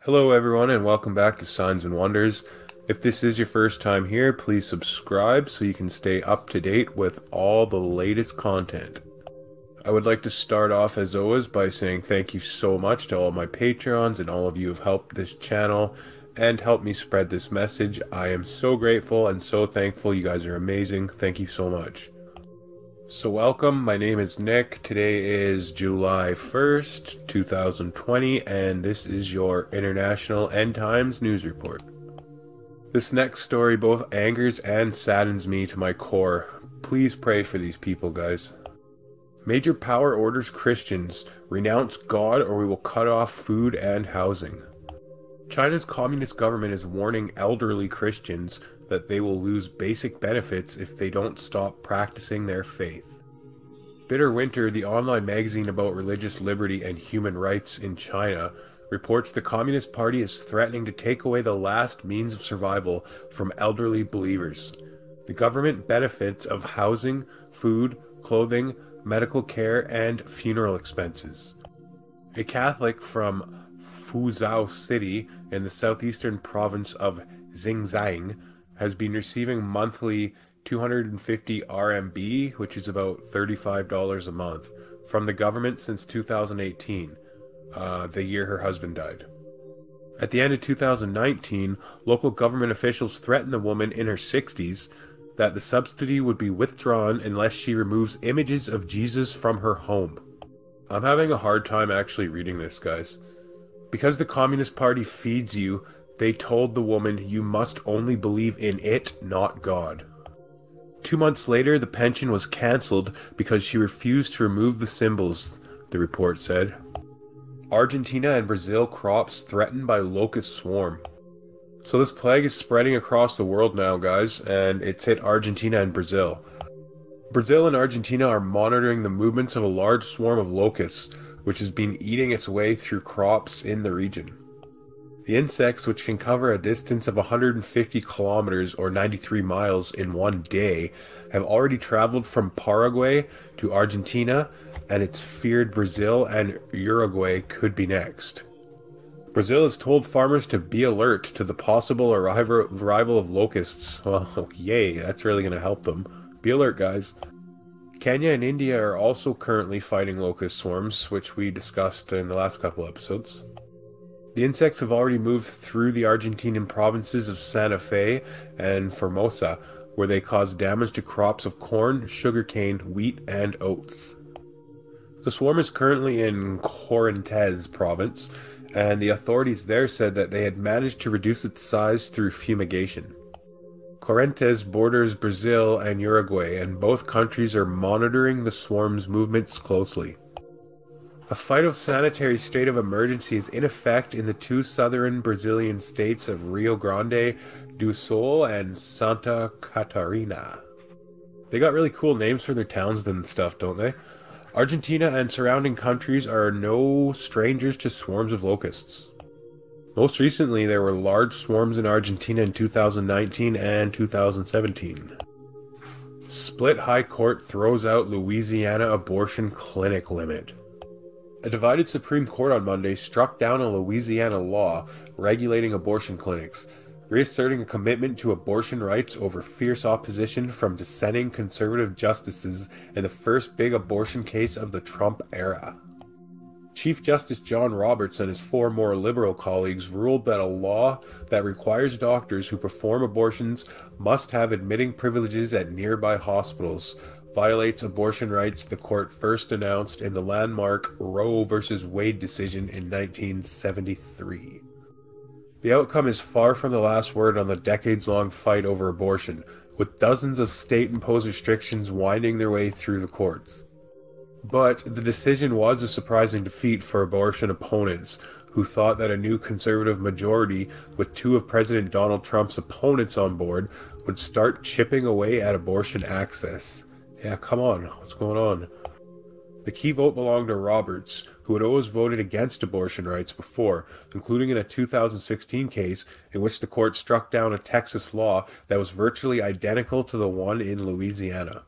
Hello everyone and welcome back to Signs and Wonders. If this is your first time here, please subscribe so you can stay up to date with all the latest content. I would like to start off as always by saying thank you so much to all my Patreons and all of you who have helped this channel and helped me spread this message. I am so grateful and so thankful. You guys are amazing. Thank you so much. So welcome, my name is Nick. Today is July 1st, 2020, and this is your International End Times News Report. This next story both angers and saddens me to my core. Please pray for these people, guys. Major power orders Christians, renounce God or we will cut off food and housing. China's communist government is warning elderly Christians that they will lose basic benefits if they don't stop practicing their faith. Bitter Winter, the online magazine about religious liberty and human rights in China, reports the Communist Party is threatening to take away the last means of survival from elderly believers. The government benefits of housing, food, clothing, medical care, and funeral expenses. A Catholic from Fuzhou City in the southeastern province of Xinjiang has been receiving monthly 250 RMB, which is about $35 a month, from the government since 2018, the year her husband died. At the end of 2019, local government officials threatened the woman in her 60s that the subsidy would be withdrawn unless she removes images of Jesus from her home. I'm having a hard time actually reading this, guys. Because the Communist Party feeds you, they told the woman you must only believe in it, not God. 2 months later, the pension was cancelled because she refused to remove the symbols, the report said. Argentina and Brazil crops threatened by locust swarm. So this plague is spreading across the world now, guys, and it's hit Argentina and Brazil. Brazil and Argentina are monitoring the movements of a large swarm of locusts, which has been eating its way through crops in the region. The insects, which can cover a distance of 150 kilometers or 93 miles in one day, have already traveled from Paraguay to Argentina, and it's feared Brazil and Uruguay could be next. Brazil has told farmers to be alert to the possible arrival of locusts. Well, yay, that's really going to help them. Be alert, guys. Kenya and India are also currently fighting locust swarms, which we discussed in the last couple episodes. The insects have already moved through the Argentinian provinces of Santa Fe and Formosa, where they cause damage to crops of corn, sugarcane, wheat, and oats. The swarm is currently in Corrientes province, and the authorities there said that they had managed to reduce its size through fumigation. Corrientes borders Brazil and Uruguay, and both countries are monitoring the swarm's movements closely. A phytosanitary state of emergency is in effect in the two southern Brazilian states of Rio Grande do Sul and Santa Catarina. They got really cool names for their towns and stuff, don't they? Argentina and surrounding countries are no strangers to swarms of locusts. Most recently, there were large swarms in Argentina in 2019 and 2017. Split High Court throws out Louisiana abortion clinic limit. A divided Supreme Court on Monday struck down a Louisiana law regulating abortion clinics, reasserting a commitment to abortion rights over fierce opposition from dissenting conservative justices in the first big abortion case of the Trump era. Chief Justice John Roberts and his four more liberal colleagues ruled that a law that requires doctors who perform abortions must have admitting privileges at nearby hospitals violates abortion rights the court first announced in the landmark Roe v. Wade decision in 1973. The outcome is far from the last word on the decades-long fight over abortion, with dozens of state-imposed restrictions winding their way through the courts. But the decision was a surprising defeat for abortion opponents, who thought that a new conservative majority with two of President Donald Trump's opponents on board would start chipping away at abortion access. Yeah, come on, what's going on? The key vote belonged to Roberts, who had always voted against abortion rights before, including in a 2016 case in which the court struck down a Texas law that was virtually identical to the one in Louisiana.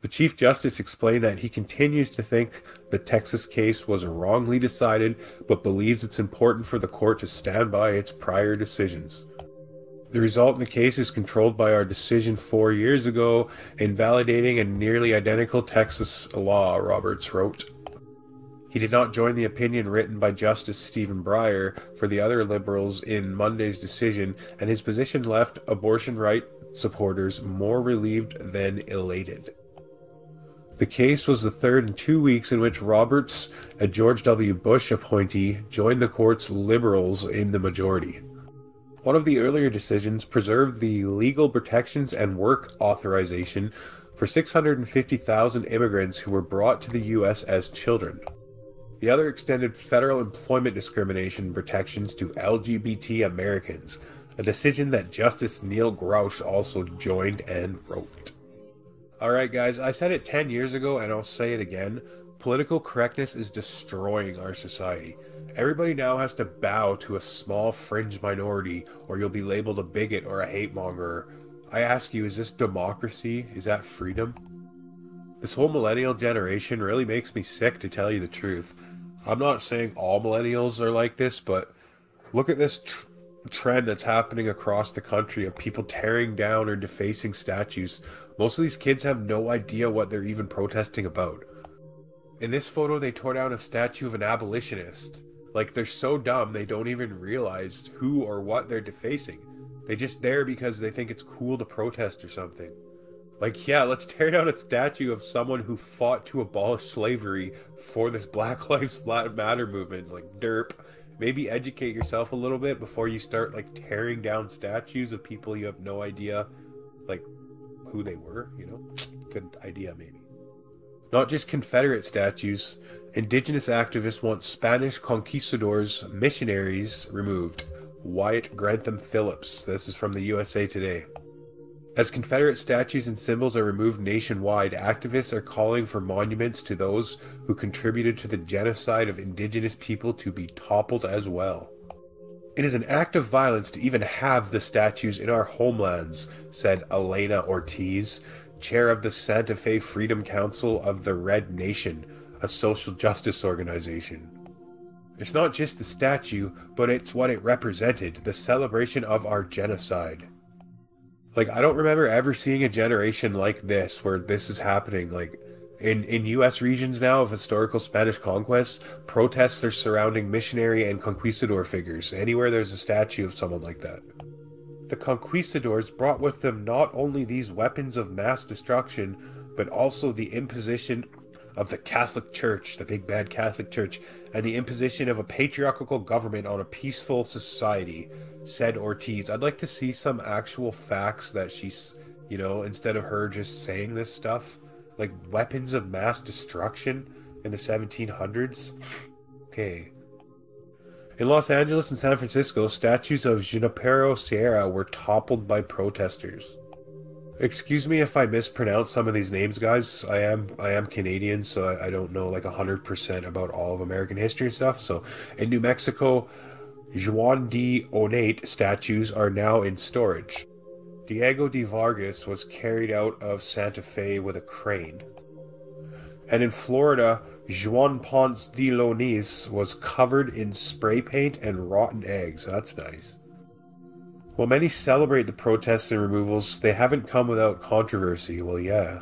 The Chief Justice explained that he continues to think the Texas case was wrongly decided, but believes it's important for the court to stand by its prior decisions. The result in the case is controlled by our decision 4 years ago, invalidating a nearly identical Texas law, Roberts wrote. He did not join the opinion written by Justice Stephen Breyer for the other liberals in Monday's decision, and his position left abortion right supporters more relieved than elated. The case was the third in 2 weeks in which Roberts, a George W. Bush appointee, joined the court's liberals in the majority. One of the earlier decisions preserved the legal protections and work authorization for 650,000 immigrants who were brought to the U.S. as children. The other extended federal employment discrimination protections to LGBT Americans, a decision that Justice Neil Grouch also joined and wrote. Alright guys, I said it 10 years ago and I'll say it again. Political correctness is destroying our society. Everybody now has to bow to a small fringe minority or you'll be labeled a bigot or a hate monger. I ask you, is this democracy? Is that freedom? This whole millennial generation really makes me sick, to tell you the truth. I'm not saying all millennials are like this, but look at this trend that's happening across the country of people tearing down or defacing statues. Most of these kids have no idea what they're even protesting about. In this photo, they tore down a statue of an abolitionist. Like, they're so dumb they don't even realize who or what they're defacing. They're just there because they think it's cool to protest or something. Like, yeah, let's tear down a statue of someone who fought to abolish slavery for this Black Lives Matter movement. Like, derp. Maybe educate yourself a little bit before you start, like, tearing down statues of people you have no idea, like, who they were, you know? Good idea, maybe. Not just Confederate statues. Indigenous activists want Spanish conquistadors, missionaries removed. Wyatt Grantham Phillips. This is from the USA Today. As Confederate statues and symbols are removed nationwide, activists are calling for monuments to those who contributed to the genocide of indigenous people to be toppled as well. It is an act of violence to even have the statues in our homelands, said Elena Ortiz, chair of the Santa Fe Freedom Council of the Red Nation, a social justice organization. It's not just the statue, but it's what it represented, the celebration of our genocide. Like, I don't remember ever seeing a generation like this, where this is happening. Like, in U.S. regions now of historical Spanish conquest, protests are surrounding missionary and conquistador figures, anywhere there's a statue of someone like that. The conquistadors brought with them not only these weapons of mass destruction, but also the imposition of the Catholic Church, the big bad Catholic Church, and the imposition of a patriarchal government on a peaceful society, said Ortiz. I'd like to see some actual facts that she's, you know, instead of her just saying this stuff. Like, weapons of mass destruction in the 1700s? Okay. In Los Angeles and San Francisco, statues of Junipero Serra were toppled by protesters. Excuse me if I mispronounce some of these names, guys. I am Canadian, so I don't know like 100% about all of American history and stuff. So, in New Mexico, Juan de Onate statues are now in storage. Diego de Vargas was carried out of Santa Fe with a crane. And in Florida, Juan Ponce de Leonis was covered in spray paint and rotten eggs. That's nice. While many celebrate the protests and removals, they haven't come without controversy. Well, yeah.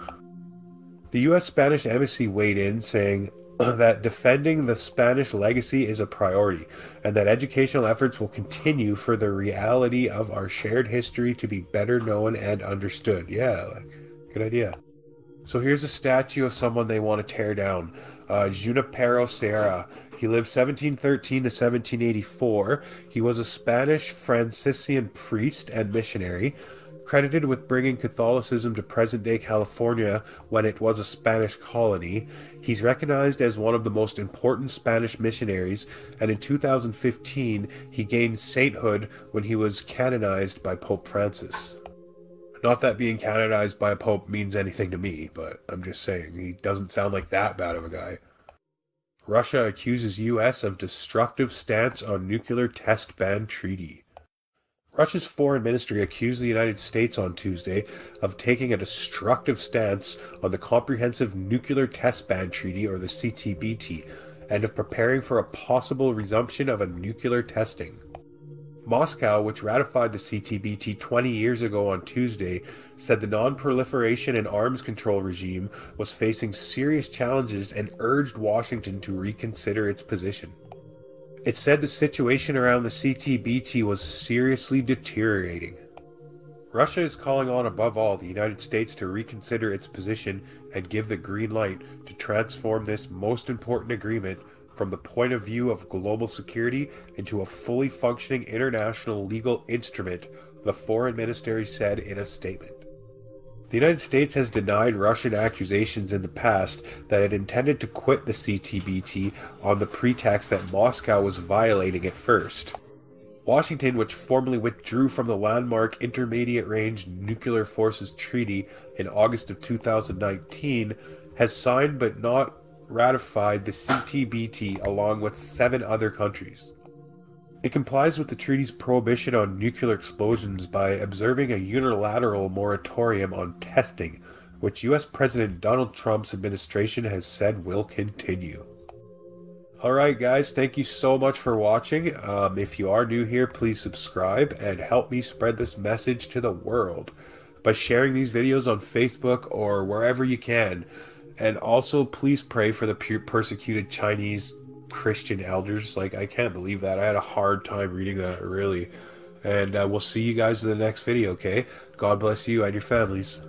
The U.S. Spanish Embassy weighed in, saying that defending the Spanish legacy is a priority, and that educational efforts will continue for the reality of our shared history to be better known and understood. Yeah, good idea. So here's a statue of someone they want to tear down. Junipero Serra. He lived 1713 to 1784. He was a Spanish Franciscan priest and missionary, credited with bringing Catholicism to present-day California when it was a Spanish colony. He's recognized as one of the most important Spanish missionaries, and in 2015 he gained sainthood when he was canonized by Pope Francis. Not that being canonized by a pope means anything to me, but I'm just saying, he doesn't sound like that bad of a guy. Russia accuses U.S. of destructive stance on nuclear test ban treaty. Russia's foreign ministry accused the United States on Tuesday of taking a destructive stance on the Comprehensive Nuclear Test Ban Treaty, or the CTBT, and of preparing for a possible resumption of a nuclear testing. Moscow, which ratified the CTBT 20 years ago on Tuesday, said the non-proliferation and arms control regime was facing serious challenges and urged Washington to reconsider its position. It said the situation around the CTBT was seriously deteriorating. Russia is calling on, above all, the United States to reconsider its position and give the green light to transform this most important agreement from the point of view of global security into a fully functioning international legal instrument, the foreign ministry said in a statement. The United States has denied Russian accusations in the past that it intended to quit the CTBT on the pretext that Moscow was violating it first. Washington, which formally withdrew from the landmark Intermediate Range Nuclear Forces Treaty in August of 2019, has signed but not ratified the CTBT along with 7 other countries. It complies with the treaty's prohibition on nuclear explosions by observing a unilateral moratorium on testing, which U.S. President Donald Trump's administration has said will continue. Alright guys, thank you so much for watching. If you are new here, please subscribe and help me spread this message to the world by sharing these videos on Facebook or wherever you can. And also, please pray for the persecuted Chinese Christian elders. Like, I can't believe that. I had a hard time reading that, really. And we'll see you guys in the next video, okay? God bless you and your families.